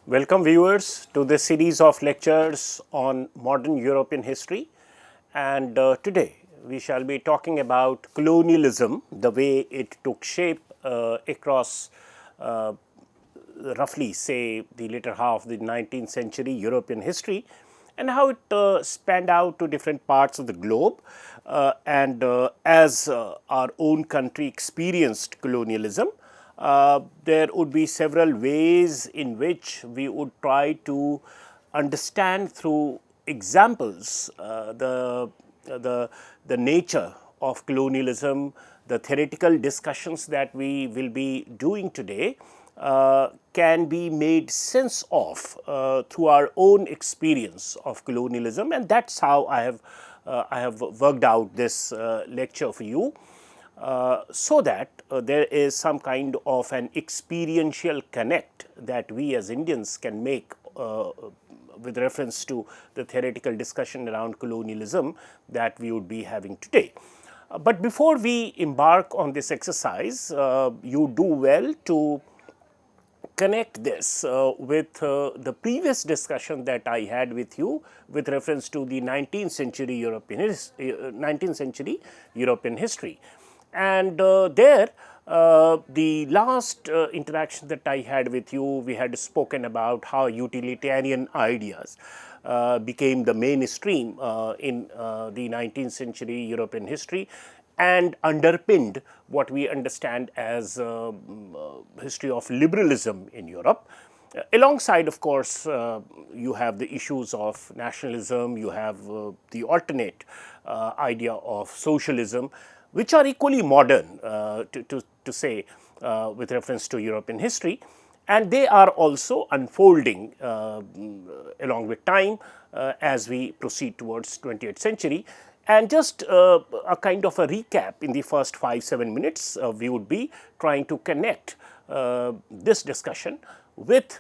Welcome viewers to this series of lectures on modern European history, and today we shall be talking about colonialism, the way it took shape across roughly say the later half of the 19th century European history, and how it spanned out to different parts of the globe. And as our own country experienced colonialism, there would be several ways in which we would try to understand through examples the nature of colonialism, the theoretical discussions that we will be doing today can be made sense of through our own experience of colonialism, and that's how I have worked out this lecture for you. So that there is some kind of an experiential connect that we as Indians can make with reference to the theoretical discussion around colonialism that we would be having today. But before we embark on this exercise, you do well to connect this with the previous discussion that I had with you with reference to the 19th century European history. And there the last interaction that I had with you, we had spoken about how utilitarian ideas became the mainstream in the 19th century European history and underpinned what we understand as history of liberalism in Europe. Alongside, of course, you have the issues of nationalism, you have the alternate idea of socialism, which are equally modern to say with reference to European history, and they are also unfolding along with time as we proceed towards 20th century. And just a kind of a recap in the first 5-7 minutes, we would be trying to connect this discussion with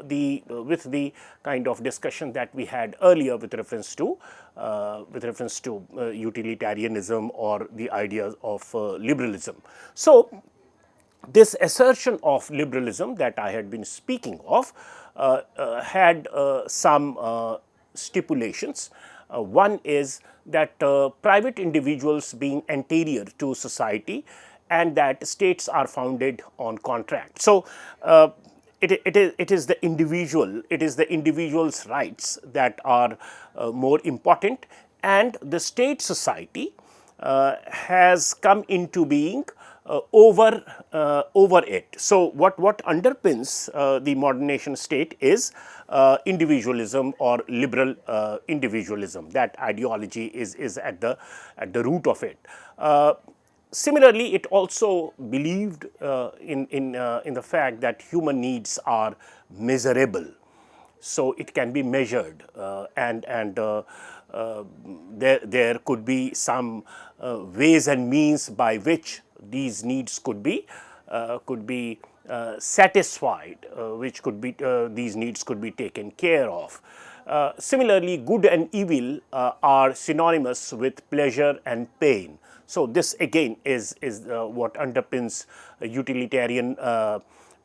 the kind of discussion that we had earlier with reference to utilitarianism or the ideas of liberalism. So, this assertion of liberalism that I had been speaking of had some stipulations. One is that private individuals being anterior to society and that states are founded on contract. So, it is the individual's rights that are more important, and the state society has come into being over it. So, what underpins the modern nation state is individualism or liberal individualism. That ideology is at the root of it. Similarly, it also believed in the fact that human needs are measurable, so it can be measured, and there could be some ways and means by which these needs could be satisfied, which could be these needs could be taken care of. Similarly, good and evil are synonymous with pleasure and pain. So, this again is what underpins a utilitarian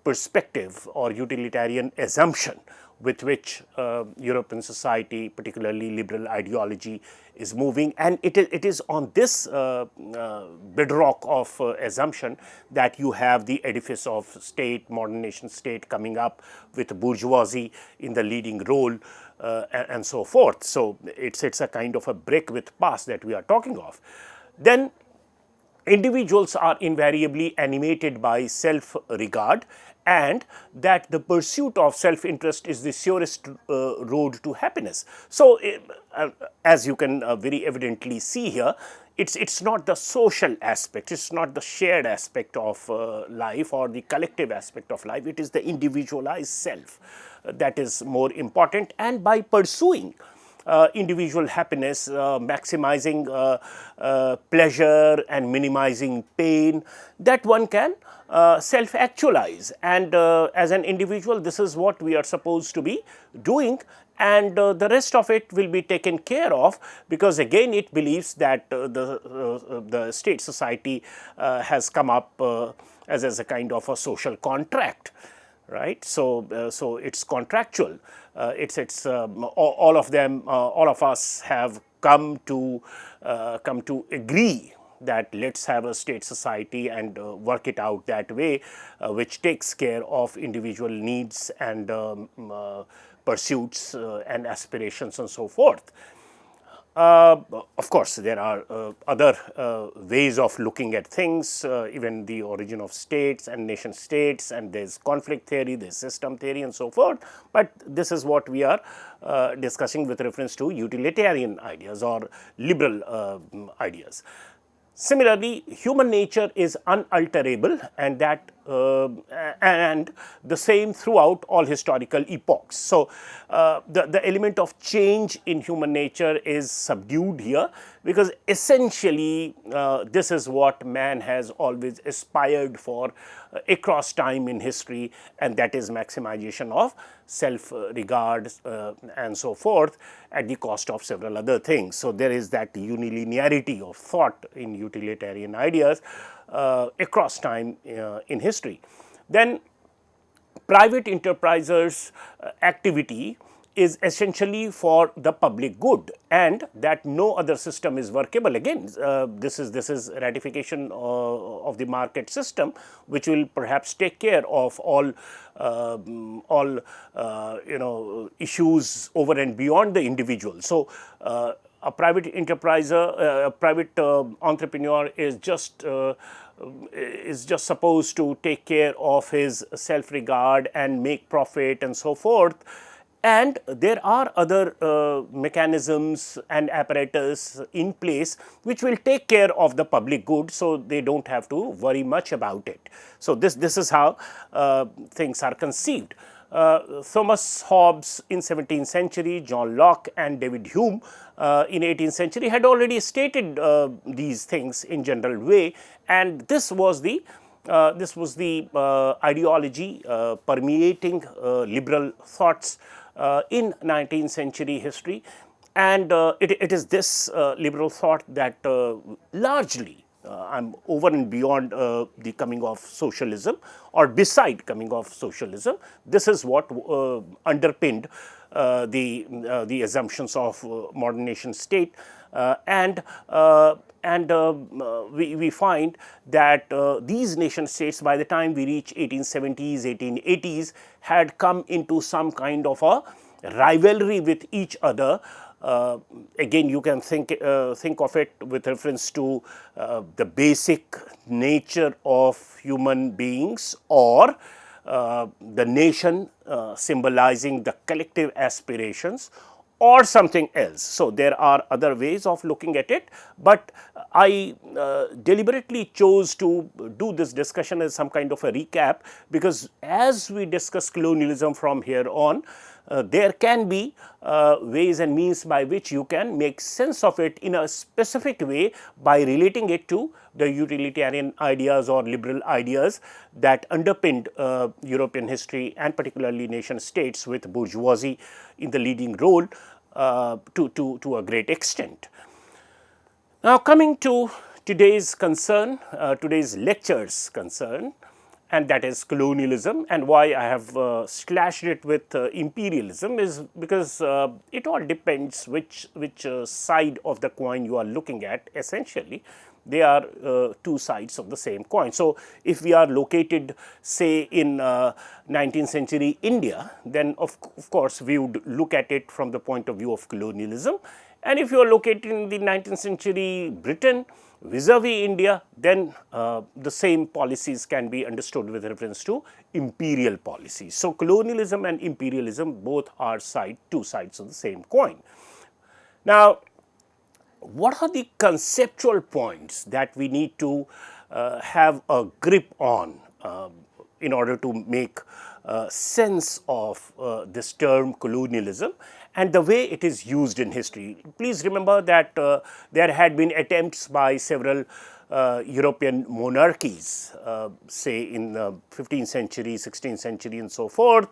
perspective or utilitarian assumption with which European society, particularly liberal ideology, is moving, and it is on this bedrock of assumption that you have the edifice of state, modern nation state coming up with bourgeoisie in the leading role and so forth. So, it's a kind of a break with past that we are talking of. Then individuals are invariably animated by self-regard, and that the pursuit of self-interest is the surest road to happiness. So, as you can very evidently see here, it's not the social aspect, it's not the shared aspect of life or the collective aspect of life, it is the individualized self that is more important, and by pursuing individual happiness, maximizing pleasure and minimizing pain, that one can self-actualize, and as an individual this is what we are supposed to be doing, and the rest of it will be taken care of, because again it believes that the state society has come up as a kind of a social contract. right? So it's contractual. It's all of them, all of us have come to agree that let's have a state society and work it out that way, which takes care of individual needs and pursuits and aspirations and so forth. Of course, there are other ways of looking at things, even the origin of states and nation states, and there's conflict theory, there's system theory and so forth, but this is what we are discussing with reference to utilitarian ideas or liberal ideas. Similarly, human nature is unalterable, and that and the same throughout all historical epochs. So, the element of change in human nature is subdued here, because essentially this is what man has always aspired for across time in history, and that is maximization of self regard and so forth at the cost of several other things. So, there is that unilinearity of thought in utilitarian ideas across time in history. Then private enterprisers' activity is essentially for the public good, and that no other system is workable. Again, this is ratification of the market system, which will perhaps take care of all issues over and beyond the individual. So, a private enterpriser, a private entrepreneur is just supposed to take care of his self regard and make profit and so forth. And there are other mechanisms and apparatus in place which will take care of the public good, so they don't have to worry much about it. So, this is how things are conceived. Thomas Hobbes in 17th century, John Locke and David Hume in 18th century had already stated these things in general way, and this was the ideology permeating liberal thoughts in 19th century history, and it is this liberal thought that largely over and beyond the coming of socialism, or beside coming of socialism, this is what underpinned the assumptions of modern nation state, and we find that these nation states, by the time we reach 1870s, 1880s, had come into some kind of a rivalry with each other. Again, you can think of it with reference to the basic nature of human beings, or the nation symbolizing the collective aspirations, or something else. So, there are other ways of looking at it, but I deliberately chose to do this discussion as some kind of a recap, because as we discuss colonialism from here on, there can be ways and means by which you can make sense of it in a specific way by relating it to the utilitarian ideas or liberal ideas that underpinned European history, and particularly nation states with bourgeoisie in the leading role to a great extent. Now, coming to today's concern, today's lecture's concern, and that is colonialism, and why I have slashed it with imperialism is because it all depends which side of the coin you are looking at. Essentially, they are two sides of the same coin. So, if we are located, say, in 19th century India, then of course we would look at it from the point of view of colonialism, and if you are located in the 19th century Britain vis-a-vis India, then the same policies can be understood with reference to imperial policies. So, colonialism and imperialism both are two sides of the same coin. Now, what are the conceptual points that we need to have a grip on in order to make sense of this term colonialism and the way it is used in history? Please remember that there had been attempts by several European monarchies, say in the 15th century, 16th century and so forth,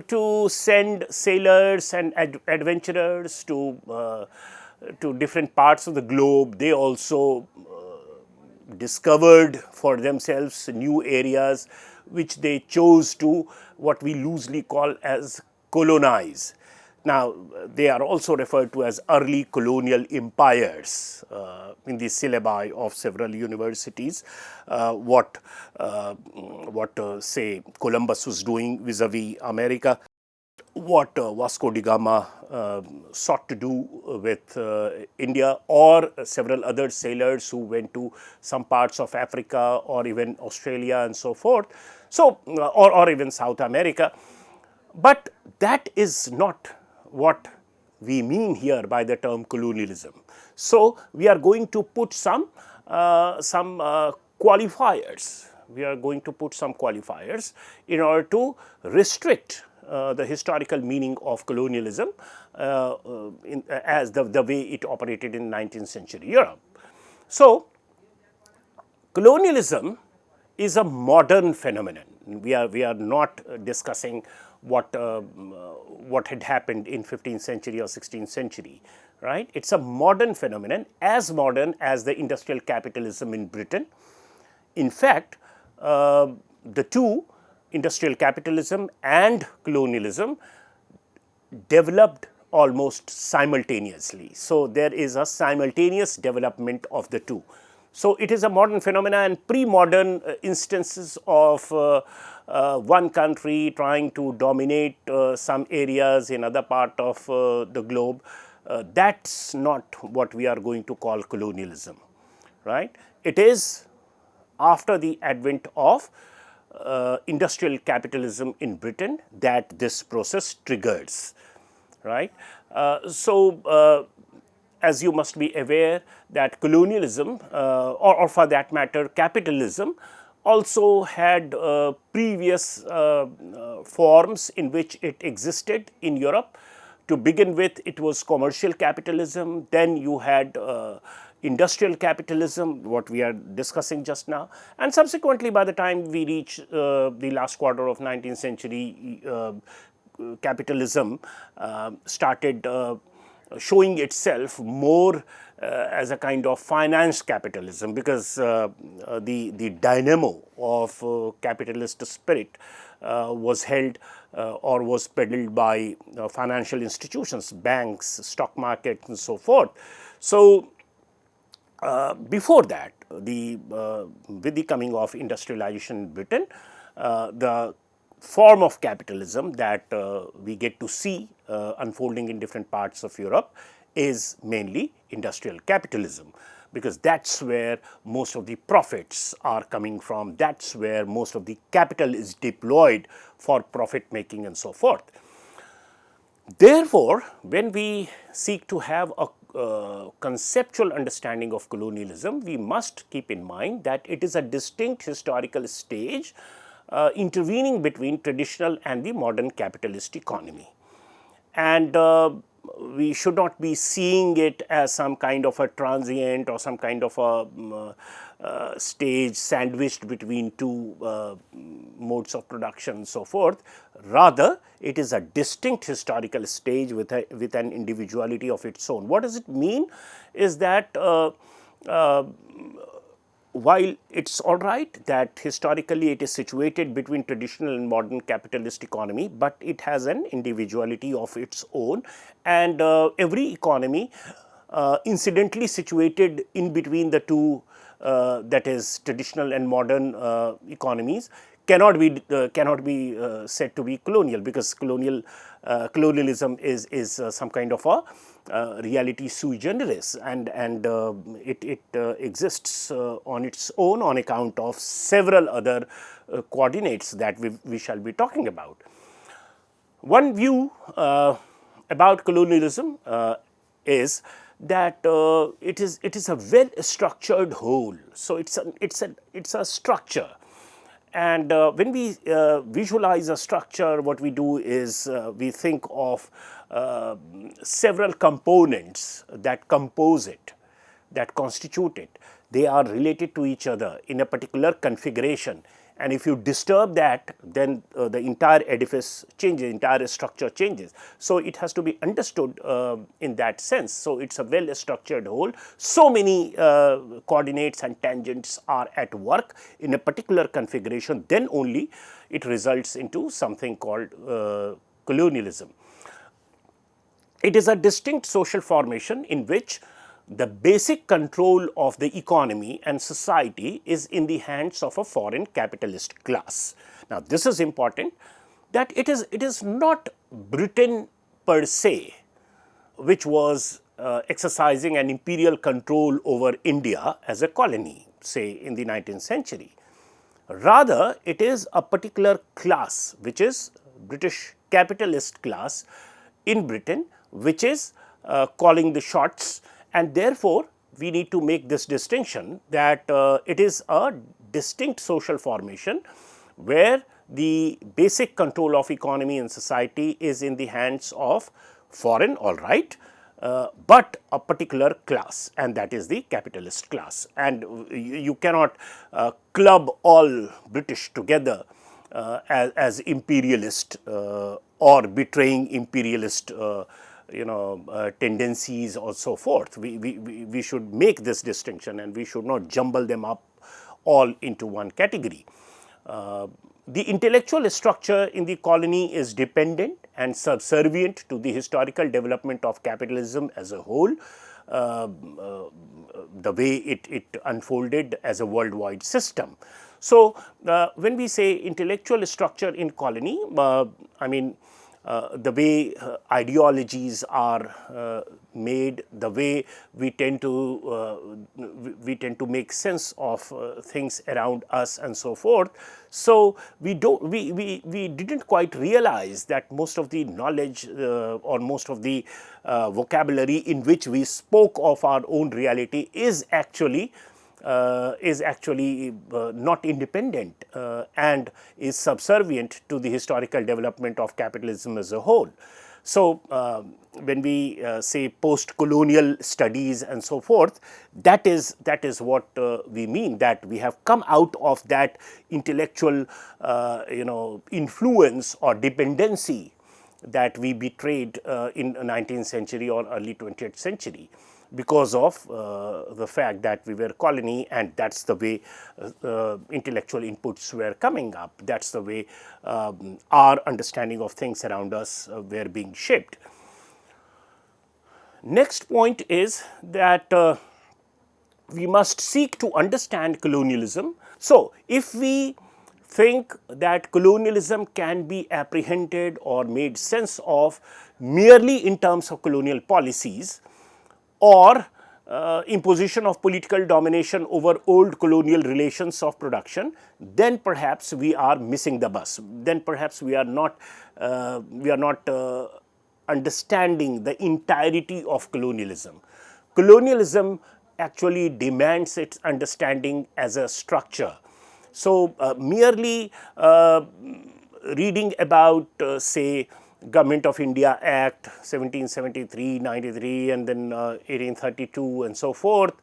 to send sailors and adventurers to different parts of the globe. They also discovered for themselves new areas which they chose to what we loosely call as colonize. Now, they are also referred to as early colonial empires in the syllabi of several universities. Say, Columbus was doing vis-a-vis America, what Vasco da Gama sought to do with India, or several other sailors who went to some parts of Africa or even Australia and so forth, so or even South America. But that is not what we mean here by the term colonialism. So, we are going to put some qualifiers. We are going to put some qualifiers in order to restrict the historical meaning of colonialism as the way it operated in 19th century Europe. So, colonialism is a modern phenomenon. We are not discussing what had happened in 15th century or 16th century, right? It's a modern phenomenon, as modern as the industrial capitalism in Britain. In fact, the two, industrial capitalism and colonialism, developed almost simultaneously. So, there is a simultaneous development of the two. So, it is a modern phenomenon, and pre-modern instances of one country trying to dominate some areas in other part of the globe, that is not what we are going to call colonialism, right. It is after the advent of industrial capitalism in Britain that this process triggers, right. As you must be aware that colonialism or for that matter capitalism also had previous forms in which it existed in Europe. To begin with, it was commercial capitalism, then you had industrial capitalism, what we are discussing just now, and subsequently by the time we reach the last quarter of 19th century, capitalism started showing itself more as a kind of finance capitalism, because the dynamo of capitalist spirit was held or was peddled by financial institutions, banks, stock market and so forth. So, before that, with the coming of industrialization in Britain, the form of capitalism that we get to see unfolding in different parts of Europe is mainly industrial capitalism, because that is where most of the profits are coming from, that is where most of the capital is deployed for profit making and so forth. Therefore, when we seek to have a conceptual understanding of colonialism, we must keep in mind that it is a distinct historical stage intervening between traditional and the modern capitalist economy. And we should not be seeing it as some kind of a transient or some kind of a stage sandwiched between two modes of production and so forth. Rather, it is a distinct historical stage with an individuality of its own. What does it mean is that while it is all right that historically it is situated between traditional and modern capitalist economy, but it has an individuality of its own, and every economy incidentally situated in between the two, that is traditional and modern economies, cannot be said to be colonial, because colonialism is some kind of a reality sui generis, and it exists on its own on account of several other coordinates that we shall be talking about. One view about colonialism is that it is a well structured whole. So, it's a structure. And when we visualize a structure, what we do is we think of several components that compose it, that constitute it. They are related to each other in a particular configuration, and if you disturb that, then the entire edifice changes, entire structure changes. So, it has to be understood in that sense. So, it is a well structured whole. So many coordinates and tangents are at work in a particular configuration, then only it results into something called colonialism. It is a distinct social formation in which the basic control of the economy and society is in the hands of a foreign capitalist class. Now, this is important, that it is not Britain per se which was exercising an imperial control over India as a colony, say in the 19th century. Rather, it is a particular class, which is British capitalist class in Britain, which is calling the shots, and therefore, we need to make this distinction that it is a distinct social formation where the basic control of economy and society is in the hands of foreign, all right, but a particular class, and that is the capitalist class. And you cannot club all British together as imperialist or betraying imperialist tendencies or so forth. We should make this distinction, and we should not jumble them up all into one category. The intellectual structure in the colony is dependent and subservient to the historical development of capitalism as a whole, the way it unfolded as a worldwide system. So, when we say intellectual structure in colony, I mean the way ideologies are made, the way we tend to make sense of things around us and so forth. So, we didn't quite realize that most of the knowledge or most of the vocabulary in which we spoke of our own reality is actually not independent and is subservient to the historical development of capitalism as a whole. So, when we say post-colonial studies and so forth, that is what we mean, that we have come out of that intellectual influence or dependency that we betrayed in the 19th century or early 20th century. Because of the fact that we were colony, and that is the way intellectual inputs were coming up, that is the way our understanding of things around us were being shaped. Next point is that we must seek to understand colonialism. So, if we think that colonialism can be apprehended or made sense of merely in terms of colonial policies, or imposition of political domination over old colonial relations of production, then perhaps we are missing the bus. Then perhaps we are not understanding the entirety of colonialism. Colonialism actually demands its understanding as a structure. So, merely reading about say Government of India Act 1773, 93 and then 1832 and so forth,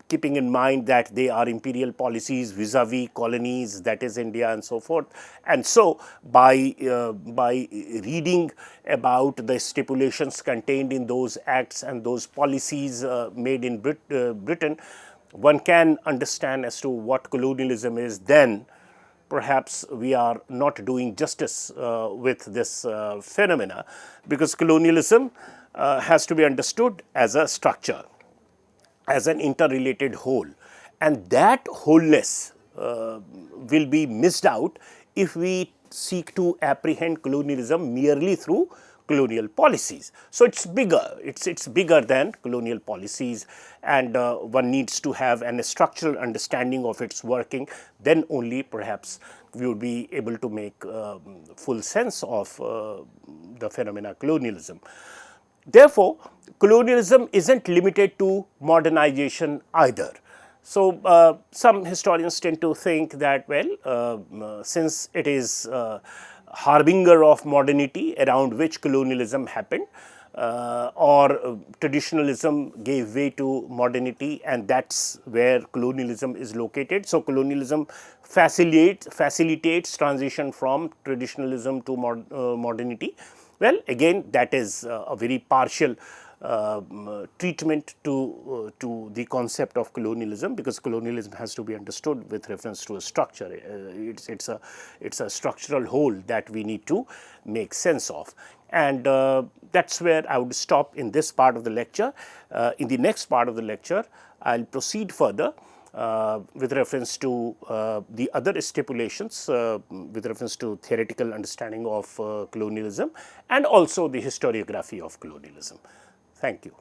keeping in mind that they are imperial policies vis-a-vis colonies, that is India and so forth. And so, by reading about the stipulations contained in those acts and those policies made in Britain, one can understand as to what colonialism is. Then perhaps we are not doing justice with this phenomena, because colonialism has to be understood as a structure, as an interrelated whole, and that wholeness will be missed out if we seek to apprehend colonialism merely through colonial policies. So, it is bigger, it is bigger than colonial policies, and one needs to have a structural understanding of its working, then only perhaps we would be able to make full sense of the phenomena colonialism. Therefore, colonialism is not limited to modernization either. So, some historians tend to think that, well, since it is harbinger of modernity around which colonialism happened, or traditionalism gave way to modernity, and that's where colonialism is located. So, colonialism facilitates transition from traditionalism to modernity. Well, again, that is a very partial treatment to the concept of colonialism, because colonialism has to be understood with reference to a structure. It's a structural whole that we need to make sense of, and that's where I would stop in this part of the lecture. In the next part of the lecture, I'll proceed further with reference to the other stipulations with reference to theoretical understanding of colonialism, and also the historiography of colonialism. Thank you.